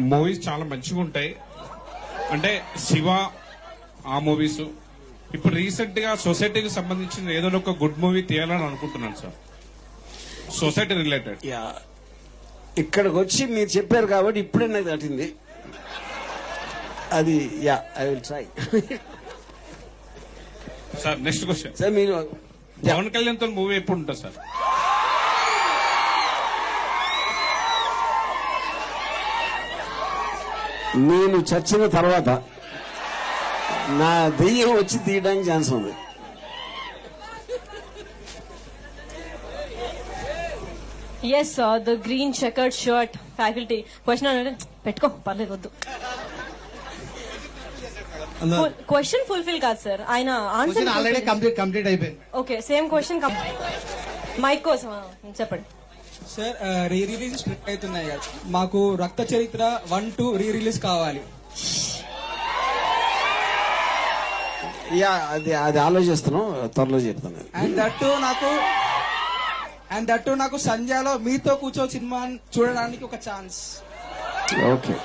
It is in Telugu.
మూవీస్ చాలా మంచిగా ఉంటాయి. అంటే శివ ఆ మూవీస్ ఇప్పుడు రీసెంట్ గా సొసైటీకి సంబంధించిన ఏదో ఒక గుడ్ మూవీ తీయాలని అనుకుంటున్నాను సార్. Society related. ఇక్కడికి వచ్చి మీరు చెప్పారు కాబట్టి ఇప్పుడే నాకు తట్టింది అది. I will try. Sir next question sir మీరు పవన్ కళ్యాణ్ తో మూవీ ఎప్పుడు ఉంటుంది సార్? నేను చచ్చిన తర్వాత నా దెయ్యం వచ్చి తీయడానికి ఛాన్స్ ఉంది. Yes, sir. The green checkered shirt faculty. Question పెట్టుకో పర్లేదు వద్దు. క్వశ్చన్ ఫుల్ఫిల్ కాదు సార్. ఆయన ఆన్సర్ ఆల్రెడీ కంప్లీట్ అయిపోయింది. ఓకే, సేమ్ క్వశ్చన్ మైక్ కోసం చెప్పండి సార్. రీ రిలీజ్ స్ట్రిక్ట్ అవుతున్నాయి కదా, మాకు రక్త చరిత్ర 1, 2 రీ రిలీజ్ కావాలి. అది ఆలోచిస్తున్నాం, త్వరలో చెప్తాను. అండ్ దట్టు నాకు సంధ్యలో మీతో కూర్చో సినిమా చూడడానికి ఒక ఛాన్స్. ఓకే.